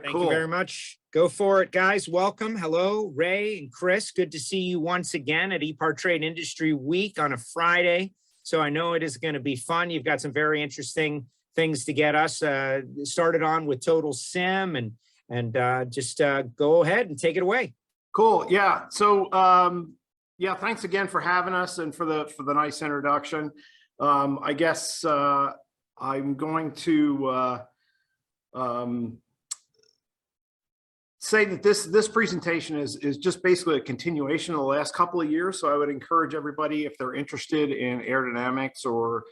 Thank you very much. Go for it, guys. Welcome. Hello, Ray and Chris. Good to see you once again at EPARTRADE Industry Week on a Friday. So I know it is going to be fun. You've got some very interesting things to get us started on with TotalSim, and just go ahead and take it away. Cool. Yeah. So yeah, thanks again for having us and for the nice introduction. I guess I'm going to say that this presentation is just basically a continuation of the last couple of years. So I would encourage everybody, if they're interested in aerodynamics or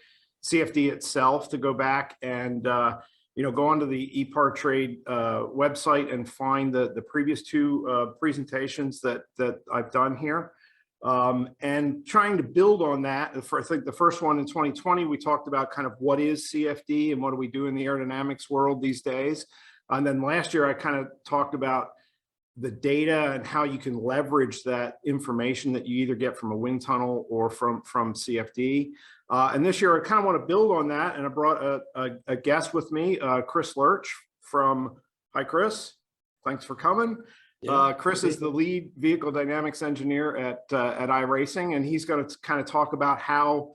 CFD itself, to go back and go onto the EPARTRADE website and find the previous two presentations that I've done here, and trying to build on that. I think the first one in 2020, we talked about kind of what is CFD and what do we do in the aerodynamics world these days. And then last year, I kind of talked about the data and how you can leverage that information that you either get from a wind tunnel or from CFD. And this year, I kind of want to build on that. And I brought a guest with me, Chris Lerch from, hi, Chris. Thanks for coming. Yeah, Chris is the lead vehicle dynamics engineer at iRacing, and he's going to kind of talk about how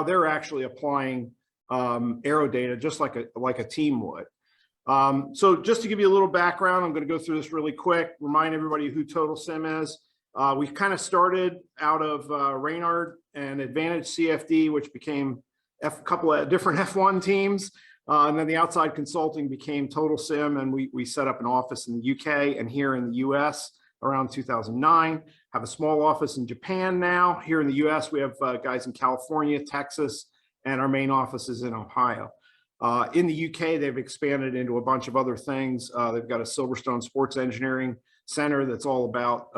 they're actually applying Aero data just like a team would. So just to give you a little background, I'm going to go through this really quick, remind everybody who TotalSim is. We kind of started out of Reynard and Advantage CFD, which became a couple of different F1 teams. And then the outside consulting became TotalSim, and we set up an office in the UK and here in the US around 2009. Have a small office in Japan now. Here in the US, we have guys in California, Texas, and our main office is in Ohio. In the UK, they've expanded into a bunch of other things. They've got a Silverstone Sports Engineering Center that's all about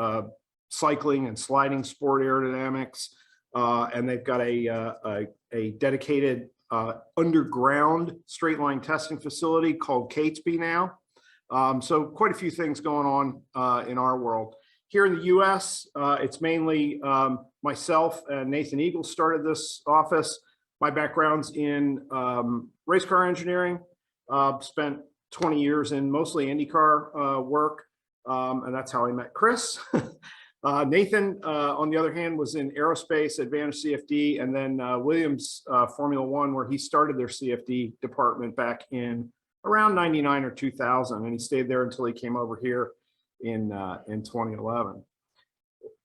cycling and sliding sport aerodynamics. And they've got a dedicated underground straight line testing facility called Catesby now. So quite a few things going on in our world. Here in the US, it's mainly myself and Nathan Eagle started this office. My background's in race car engineering. Spent 20 years in mostly IndyCar work, and that's how I met Chris. Nathan, on the other hand, was in aerospace, Advantage CFD, and then Williams Formula One, where he started their CFD department back in around 99 or 2000, and he stayed there until he came over here in 2011.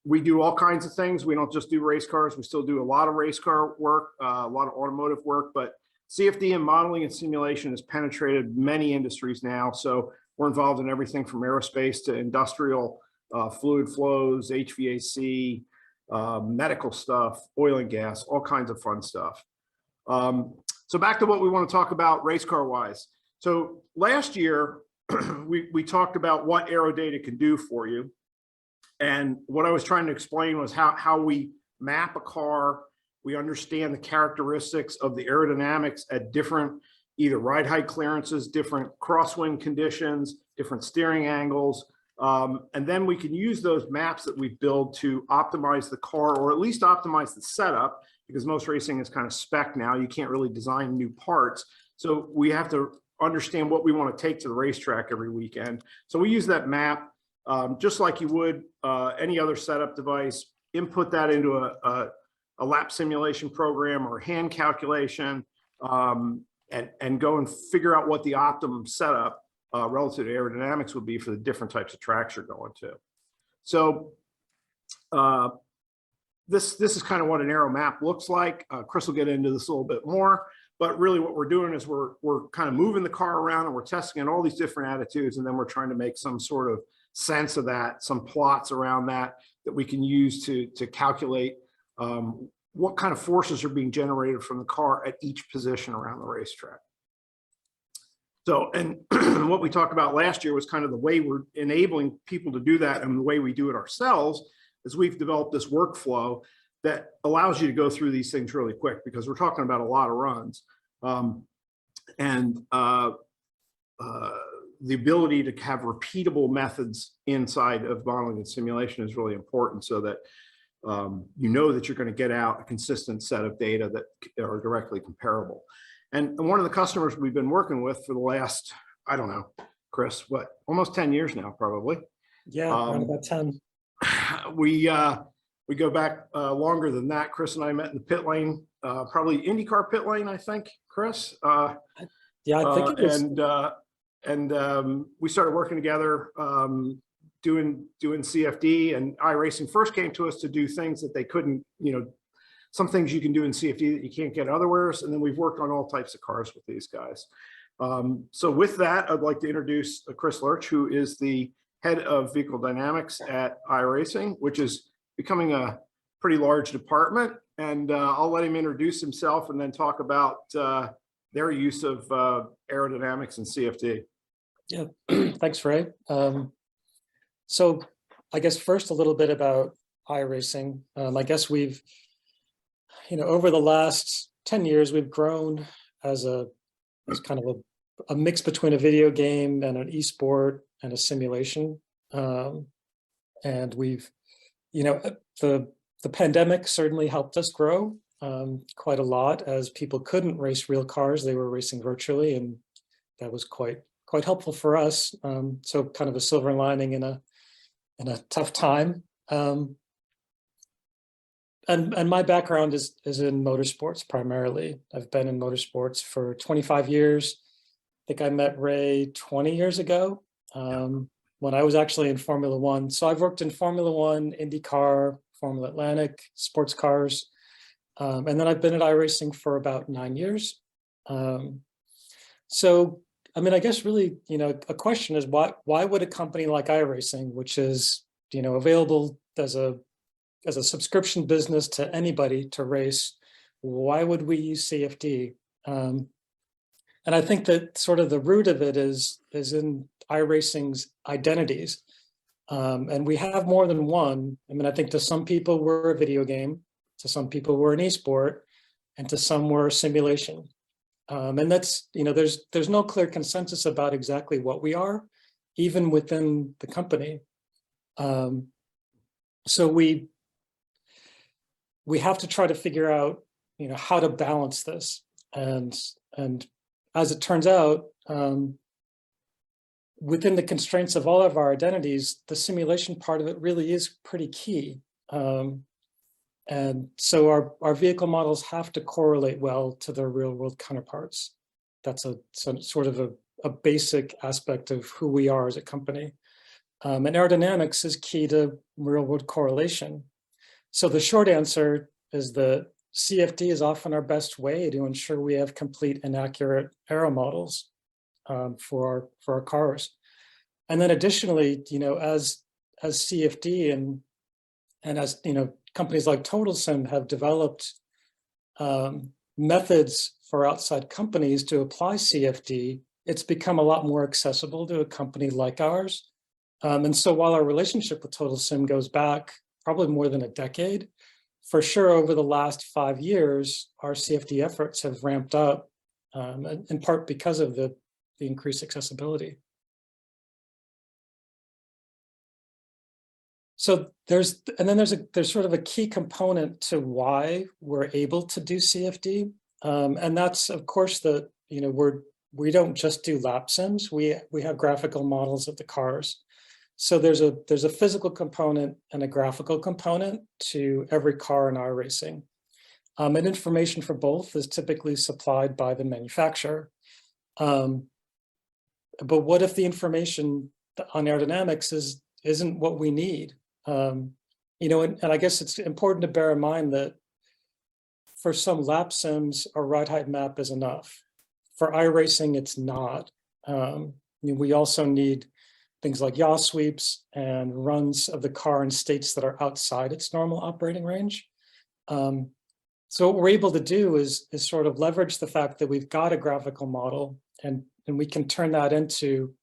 We do all kinds of things. We don't just do race cars. We still do a lot of race car work, a lot of automotive work, but CFD and modeling and simulation has penetrated many industries now. So we're involved in everything from aerospace to industrial, fluid flows, HVAC, medical stuff, oil and gas, all kinds of fun stuff. So back to what we want to talk about race car wise. So last year, we talked about what Aero data can do for you. And what I was trying to explain was how we map a car. We understand the characteristics of the aerodynamics at different either ride height clearances, different crosswind conditions, different steering angles. And then we can use those maps that we build to optimize the car, or at least optimize the setup, because most racing is kind of spec now. You can't really design new parts. So we have to understand what we want to take to the racetrack every weekend. So we use that map. Just like you would any other setup device, input that into a lap simulation program or hand calculation, and go and figure out what the optimum setup relative to aerodynamics would be for the different types of tracks you're going to. So this is kind of what an Aero map looks like. Chris will get into this a little bit more, but really what we're doing is we're kind of moving the car around and we're testing in all these different attitudes, and then we're trying to make some sort of sense of that, some plots around that we can use to calculate what kind of forces are being generated from the car at each position around the racetrack. So, and what we talked about last year was kind of the way we're enabling people to do that, and the way we do it ourselves is we've developed this workflow that allows you to go through these things really quick, because we're talking about a lot of runs. The ability to have repeatable methods inside of modeling and simulation is really important, so that you know that you're going to get out a consistent set of data that are directly comparable. And one of the customers we've been working with for the last, I don't know, Chris, what, almost 10 years now, probably. Yeah, around about 10. We go back longer than that. Chris and I met in the pit lane, probably IndyCar pit lane, I think, Chris. Yeah, I think it was. We started working together, doing CFD, and iRacing first came to us to do things that they couldn't, some things you can do in CFD that you can't get otherwhere. And then we've worked on all types of cars with these guys. So with that, I'd like to introduce Chris Lerch, who is the head of vehicle dynamics at iRacing, which is becoming a pretty large department. And I'll let him introduce himself and then talk about their use of aerodynamics and CFD. Yeah, thanks, Ray. So I guess first a little bit about iRacing. I guess we've, over the last 10 years, we've grown as kind of a mix between a video game and an esport and a simulation. And we've, the pandemic certainly helped us grow quite a lot, as people couldn't race real cars. They were racing virtually, and that was quite helpful for us. So kind of a silver lining in a tough time. And my background is in motorsports primarily. I've been in motorsports for 25 years. I think I met Ray 20 years ago when I was actually in Formula One. So I've worked in Formula One, IndyCar, Formula Atlantic, sports cars. And then I've been at iRacing for about 9 years. So, I mean, I guess really, a question is why would a company like iRacing, which is, available as a subscription business to anybody to race, why would we use CFD? And I think that sort of the root of it is in iRacing's identities. And we have more than one. I mean, I think to some people we're a video game, to some people we're an esport, and to some we're a simulation. And that's, there's no clear consensus about exactly what we are, even within the company. So we have to try to figure out, how to balance this. And as it turns out, within the constraints of all of our identities, the simulation part of it really is pretty key. And so our vehicle models have to correlate well to their real world counterparts. That's sort of a basic aspect of who we are as a company. And aerodynamics is key to real world correlation. So the short answer is that CFD is often our best way to ensure we have complete and accurate aero models for our cars. And then additionally, as CFD and as companies like TotalSim have developed methods for outside companies to apply CFD, it's become a lot more accessible to a company like ours. And so while our relationship with TotalSim goes back probably more than a decade, for sure over the last 5 years, our CFD efforts have ramped up, in part because of the increased accessibility. So there's sort of a key component to why we're able to do CFD, and that's of course that we don't just do lap sims. We have graphical models of the cars. So there's a physical component and a graphical component to every car in iRacing, and information for both is typically supplied by the manufacturer. But what if the information on aerodynamics isn't what we need? And I guess it's important to bear in mind that for some lap sims, a ride height map is enough. For iRacing, it's not. We also need things like yaw sweeps and runs of the car in states that are outside its normal operating range. So what we're able to do is sort of leverage the fact that we've got a graphical model and we can turn that into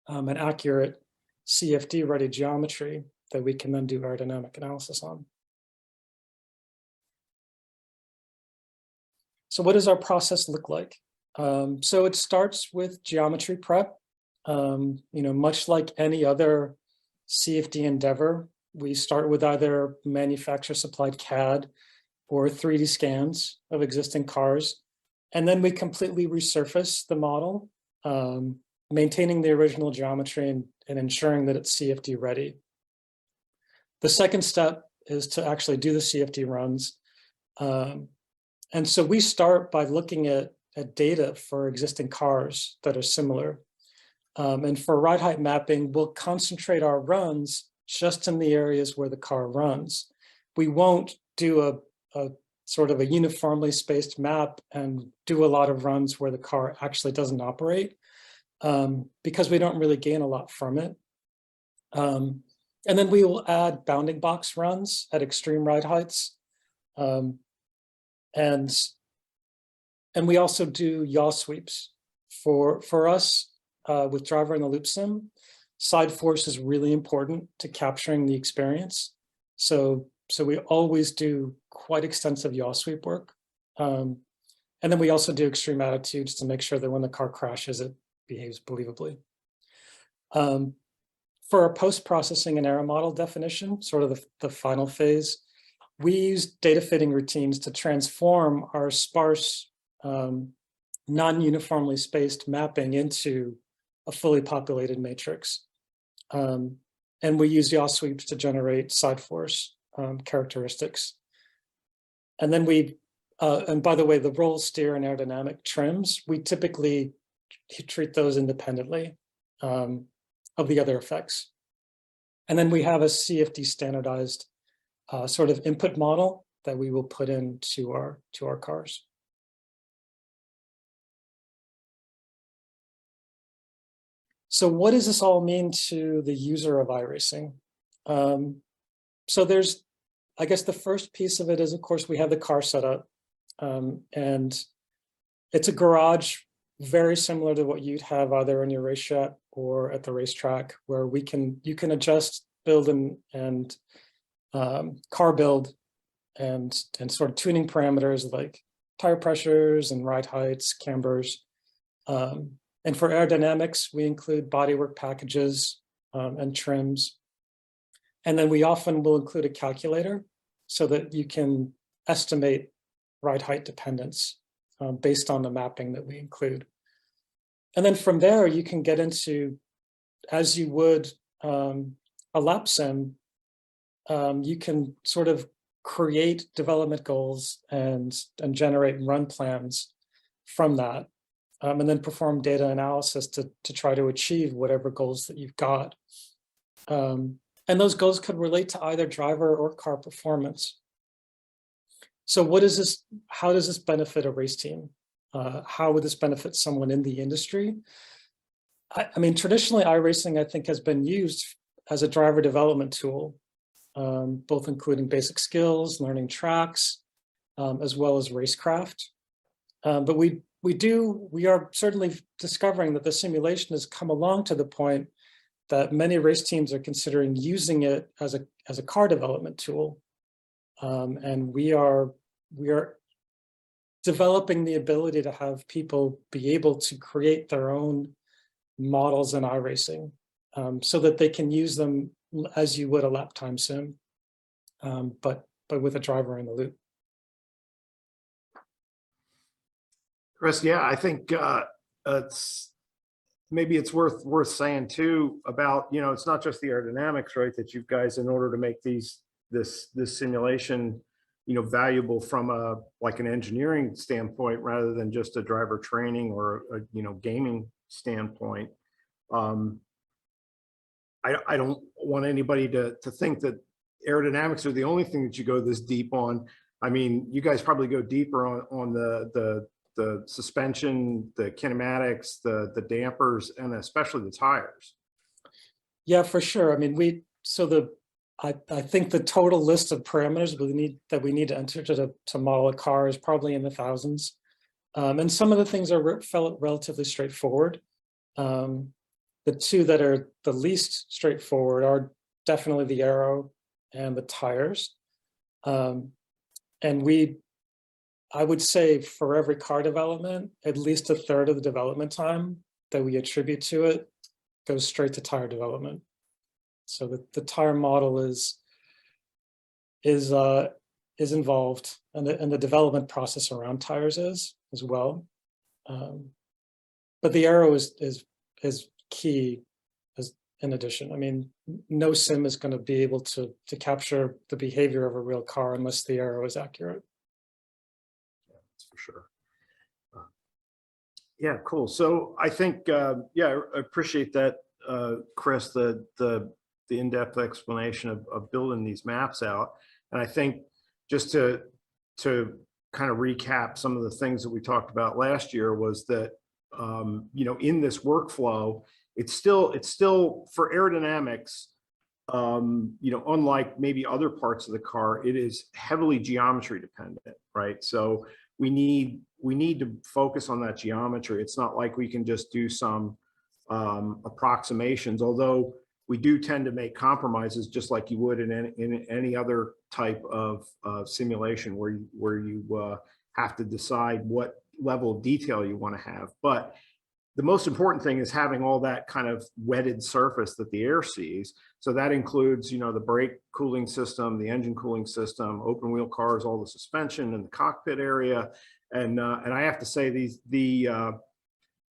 an accurate CFD-ready geometry that we can then do aerodynamic analysis on. So what does our process look like? So it starts with geometry prep. Much like any other CFD endeavor, we start with either manufacturer supplied CAD or 3D scans of existing cars. And then we completely resurface the model maintaining the original geometry and ensuring that it's CFD ready. The second step is to actually do the CFD runs. And so we start by looking at data for existing cars that are similar. And for ride height mapping, we'll concentrate our runs just in the areas where the car runs. We won't do a sort of a uniformly spaced map and do a lot of runs where the car actually doesn't operate, because we don't really gain a lot from it. And then we will add bounding box runs at extreme ride heights. And we also do yaw sweeps. For us, with driver in the loop sim, side force is really important to capturing the experience. So we always do quite extensive yaw sweep work. And then we also do extreme attitudes to make sure that when the car crashes, it behaves believably. For our post-processing and Aero model definition, sort of the final phase, we use data fitting routines to transform our sparse, non-uniformly spaced mapping into a fully populated matrix. And we use yaw sweeps to generate side force characteristics. And then and by the way, the roll, steer, and aerodynamic trims, we typically treat those independently of the other effects. And then we have a CFD standardized sort of input model that we will put into our cars. So what does this all mean to the user of iRacing? So there's, I guess the first piece of it is, of course, we have the car setup. And it's a garage very similar to what you'd have either in your race shop or at the racetrack, where you can adjust build and car build and sort of tuning parameters like tire pressures and ride heights, cambers. And for aerodynamics, we include bodywork packages and trims. And then we often will include a calculator so that you can estimate ride height dependence based on the mapping that we include. And then from there, you can get into, as you would a lap sim, you can sort of create development goals and generate run plans from that. And then perform data analysis to try to achieve whatever goals that you've got. And those goals could relate to either driver or car performance. So how does this benefit a race team? How would this benefit someone in the industry? I mean, traditionally, iRacing, I think, has been used as a driver development tool, both including basic skills, learning tracks, as well as racecraft. But we are certainly discovering that the simulation has come along to the point that many race teams are considering using it as a car development tool. And we are developing the ability to have people be able to create their own models in iRacing so that they can use them as you would a lap time sim, but with a driver in the loop. Chris, yeah, I think maybe it's worth saying too about, it's not just the aerodynamics, right? That you guys, in order to make this simulation, valuable from like an engineering standpoint rather than just a driver training or a gaming standpoint. I don't want anybody to think that aerodynamics are the only thing that you go this deep on. I mean, you guys probably go deeper on the suspension, the kinematics, the dampers, and especially the tires. Yeah, for sure. I mean, I think the total list of parameters that we need to enter to model a car is probably in the thousands. And some of the things are relatively straightforward. The two that are the least straightforward are definitely the Aero and the tires. And I would say for every car development, at least a third of the development time that we attribute to it goes straight to tire development. So the tire model is involved, and the development process around tires is as well. But the Aero is is key as in addition. I mean, no sim is going to be able to capture the behavior of a real car unless the Aero is accurate. Yeah, that's for sure. Yeah, cool. So I think, yeah, I appreciate that, Chris, the in-depth explanation of building these maps out. And I think just to kind of recap some of the things that we talked about last year was that, you know, in this workflow, it's still for aerodynamics, you know, unlike maybe other parts of the car, it is heavily geometry dependent, right? So we need to focus on that geometry. It's not like we can just do some approximations, although we do tend to make compromises just like you would in any other type of simulation where you have to decide what level of detail you want to have. But the most important thing is having all that kind of wetted surface that the air sees. So that includes, you know, the brake cooling system, the engine cooling system, open wheel cars, all the suspension and the cockpit area. And I have to say you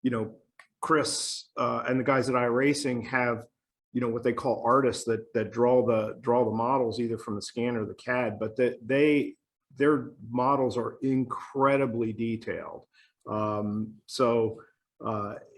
know, Chris and the guys at iRacing have, you know, what they call artists that draw the models either from the scanner or the CAD, but their models are incredibly detailed. So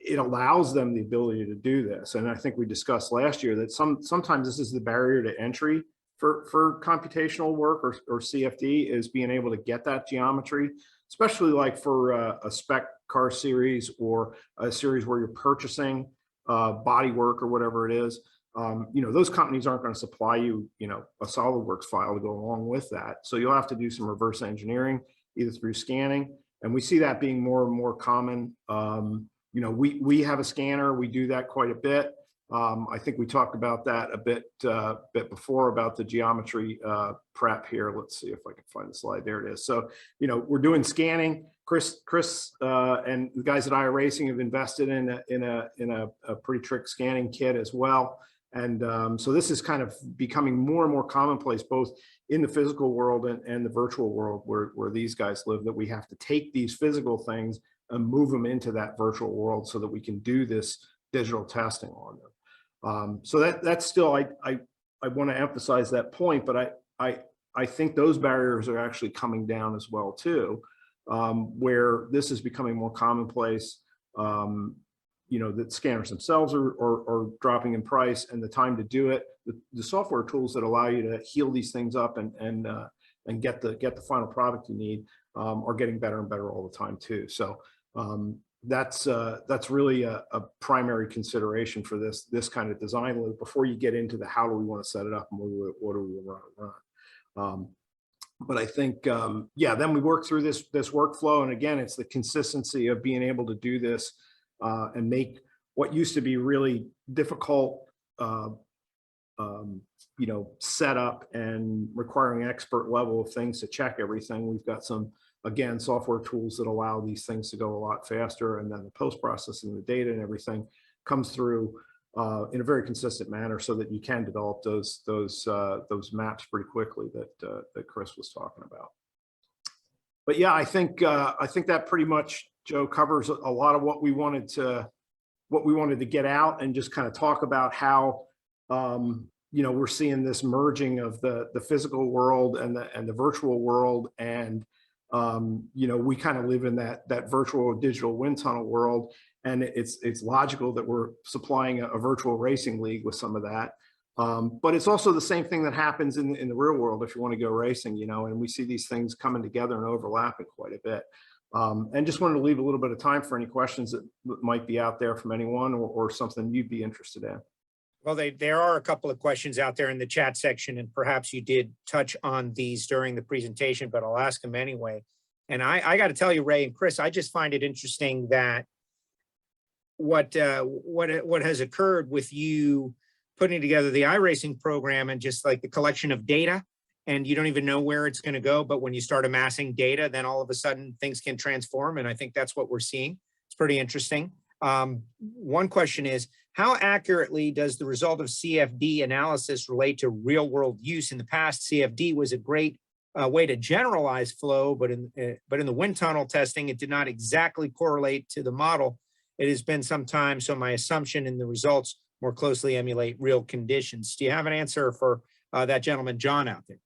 it allows them the ability to do this. And I think we discussed last year that sometimes this is the barrier to entry for computational work or CFD, is being able to get that geometry, especially like for a spec car series or a series where you're purchasing body work or whatever it is. You know, those companies aren't going to supply you, you know, a SolidWorks file to go along with that. So you'll have to do some reverse engineering either through scanning. And we see that being more and more common. You know, we have a scanner. We do that quite a bit. I think we talked about that a bit before about the geometry prep here. Let's see if I can find the slide. There it is. So, you know, we're doing scanning. Chris and the guys at iRacing have invested in a pretty trick scanning kit as well. And so this is kind of becoming more and more commonplace, both in the physical world and the virtual world where these guys live, that we have to take these physical things and move them into that virtual world so that we can do this digital testing on them. So that's still, I want to emphasize that point, but I think those barriers are actually coming down as well too, where this is becoming more commonplace. You know, that scanners themselves are dropping in price, and the time to do it, the software tools that allow you to heal these things up and get the final product you need are getting better and better all the time too. So that's really a primary consideration for this kind of design loop before you get into the how do we want to set it up and what do we want to run. But I think, yeah, then we work through this workflow, and again, it's the consistency of being able to do this and make what used to be really difficult, you know, setup and requiring expert level of things to check everything. We've got some, again, software tools that allow these things to go a lot faster, and then the post-processing, the data and everything comes through in a very consistent manner so that you can develop those maps pretty quickly that Chris was talking about. But yeah, I think that pretty much, Joe, covers a lot of what we wanted to get out and just kind of talk about how you know, we're seeing this merging of the physical world and the virtual world, and you know, we kind of live in that virtual digital wind tunnel world, and it's logical that we're supplying a virtual racing league with some of that. But it's also the same thing that happens in the real world if you want to go racing, you know, and we see these things coming together and overlapping quite a bit. And just wanted to leave a little bit of time for any questions that might be out there from anyone or something you'd be interested in. Well, there are a couple of questions out there in the chat section, and perhaps you did touch on these during the presentation, but I'll ask them anyway. And I got to tell you, Ray and Chris, I just find it interesting that what has occurred with you putting together the iRacing program and just like the collection of data, and you don't even know where it's going to go. But when you start amassing data, then all of a sudden things can transform. And I think that's what we're seeing. It's pretty interesting. One question is, how accurately does the result of CFD analysis relate to real world use? In the past, CFD was a great way to generalize flow, but in the wind tunnel testing, it did not exactly correlate to the model. it has been some time, so my assumption in the results more closely emulate real conditions. Do you have an answer for that gentleman, John, out there?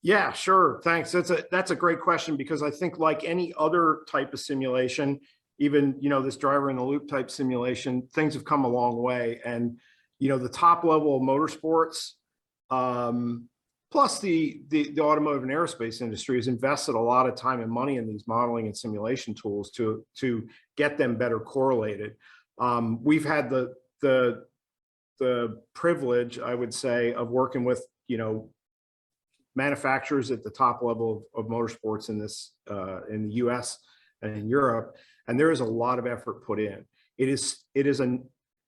Yeah, sure. Thanks. That's a great question, because I think like any other type of simulation, even, this driver in the loop type simulation, things have come a long way. And, the top level of motorsports, plus the automotive and aerospace industry has invested a lot of time and money in these modeling and simulation tools to get them better correlated. We've had the privilege, I would say, of working with, manufacturers at the top level of motorsports in the US and in Europe, and there is a lot of effort put in. It is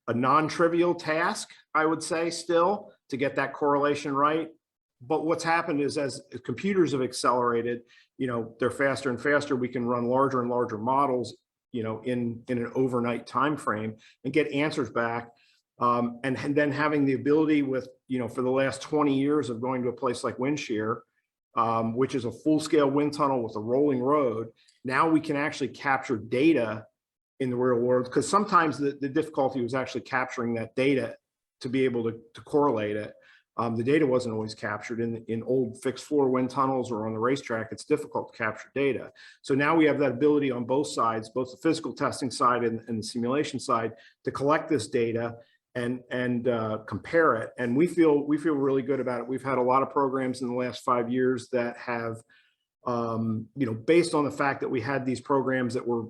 a non-trivial task, I would say, still, to get that correlation right. But what's happened is, as computers have accelerated, they're faster and faster. We can run larger and larger models, in an overnight time frame and get answers back. And then having the ability with, for the last 20 years of going to a place like Windshear, which is a full-scale wind tunnel with a rolling road, now we can actually capture data in the real world, because sometimes the difficulty was actually capturing that data to be able to correlate it. The data wasn't always captured in old fixed floor wind tunnels or on the racetrack. It's difficult to capture data. So now we have that ability on both sides, both the physical testing side and the simulation side, to collect this data and compare it. And we feel really good about it. We've had a lot of programs in the last 5 years that have, based on the fact that we had these programs that were,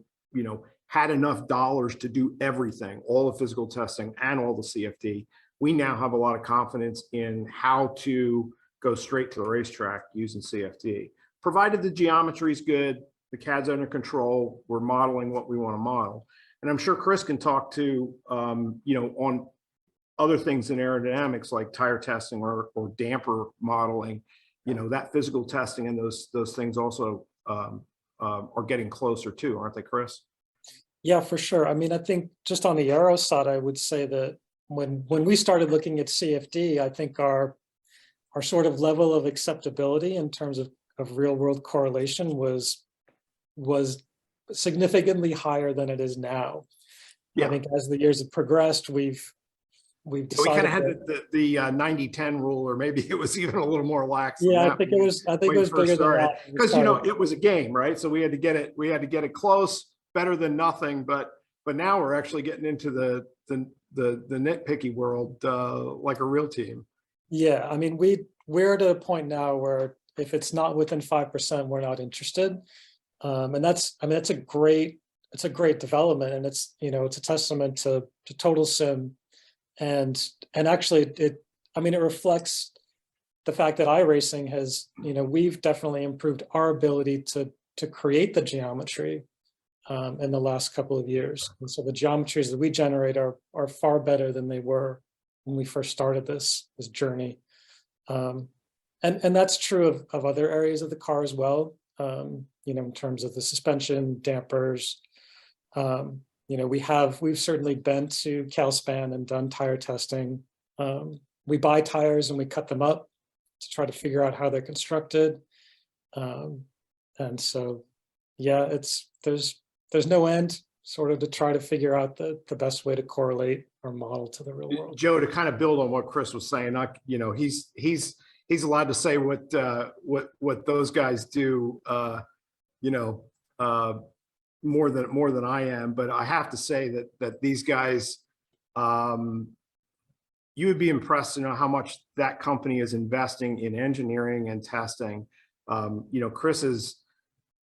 had enough dollars to do everything, all the physical testing and all the CFD. We now have a lot of confidence in how to go straight to the racetrack using CFD. Provided the geometry is good, the CAD's under control, we're modeling what we want to model. And I'm sure Chris can talk to, on other things in aerodynamics like tire testing or damper modeling, that physical testing and those things also are getting closer too, aren't they, Chris? Yeah, for sure. I mean, I think just on the Aero side, I would say that when we started looking at CFD, I think our sort of level of acceptability in terms of real world correlation was significantly higher than it is now. Yeah. I think as the years have progressed, we've decided we kind of had the 90-10 rule, or maybe it was even a little more lax. Yeah, I think it was bigger than that, because it was a game, right? So we had to get it close, better than nothing. But now we're actually getting into the nitpicky world, like a real team. Yeah, I mean, we're at a point now where if it's not within 5%, we're not interested. And that's a great development, and it's a testament to TotalSim, and actually it reflects the fact that iRacing has, we've definitely improved our ability to create the geometry in the last couple of years. And so the geometries that we generate are far better than they were when we first started this journey. And that's true of other areas of the car as well. In terms of the suspension, dampers. We've certainly been to CalSpan and done tire testing. We buy tires and we cut them up to try to figure out how they're constructed. And so, yeah, there's no end sort of to try to figure out the best way to correlate our model to the real world. Joe, to kind of build on what Chris was saying, he's allowed to say what those guys do, more than I am. But I have to say that these guys, you would be impressed to know how much that company is investing in engineering and testing.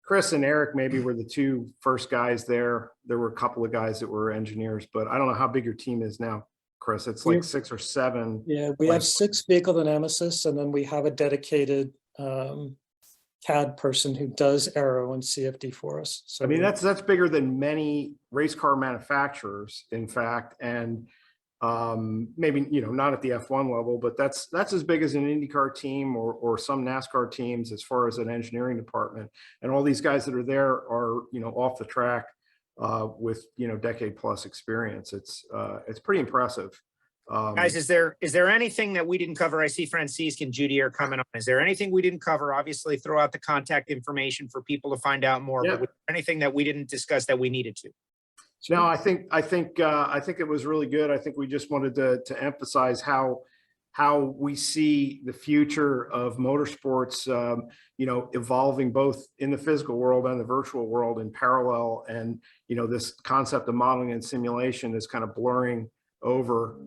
Chris and Eric maybe were the two first guys there. There were a couple of guys that were engineers, but I don't know how big your team is now, Chris. It's like 6 or 7. Yeah, we have 6 vehicle dynamicists, and then we have a dedicated CAD person who does Aero and CFD for us. So I mean, that's bigger than many race car manufacturers, in fact, and maybe not at the F1 level, but that's as big as an IndyCar team or some NASCAR teams as far as an engineering department. And all these guys that are there are off the track with decade plus experience. It's pretty impressive. Guys, is there anything that we didn't cover? I see Francisque and Judy are coming on. Is there anything we didn't cover? Obviously, throw out the contact information for people to find out more. Yeah. But was there anything that we didn't discuss that we needed to? No, I think it was really good. I think we just wanted to emphasize how we see the future of motorsports, you know, evolving both in the physical world and the virtual world in parallel. And, you know, this concept of modeling and simulation is kind of blurring over,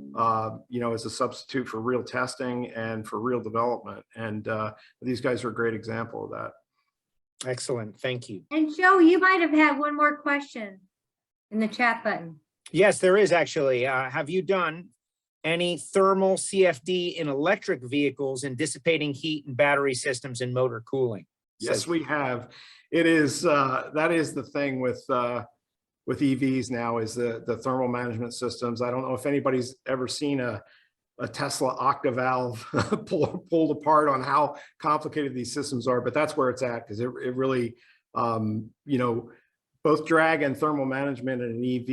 you know, as a substitute for real testing and for real development. And these guys are a great example of that. Excellent. Thank you. And Joe, you might have had one more question in the chat button. Yes, there is actually. Have you done any thermal CFD in electric vehicles and dissipating heat and battery systems and motor cooling? Yes, we have. It is that is the thing with EVs now, is the thermal management systems. I don't know if anybody's ever seen a Tesla octavalve pulled apart on how complicated these systems are, but that's where it's at, because it really, you know, both drag and thermal management in an EV,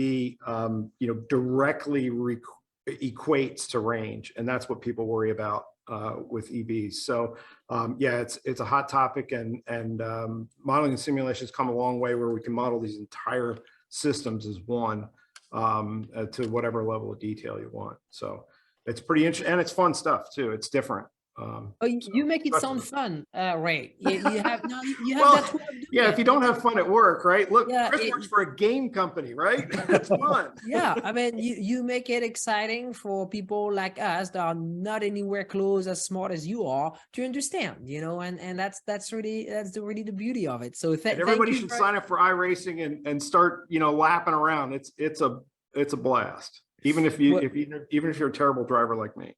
you know, directly equates to range, and that's what people worry about with EVs. So yeah, it's a hot topic, and modeling and simulations come a long way where we can model these entire systems as one to whatever level of detail you want. So it's pretty interesting, and it's fun stuff too. It's different. You make it sound fun, Ray. You have Well, that way of doing yeah, it. if you don't have fun at work, right? Look, Yeah, Chris works for a game company, right? It's fun. Yeah, I mean, you make it exciting for people like us that are not anywhere close as smart as you are to understand, you know, and that's really the beauty of it. So Everybody should sign up for iRacing and start, you know, lapping around. It's a blast, even if you're a terrible driver like me.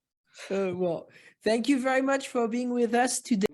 Well, thank you very much for being with us today.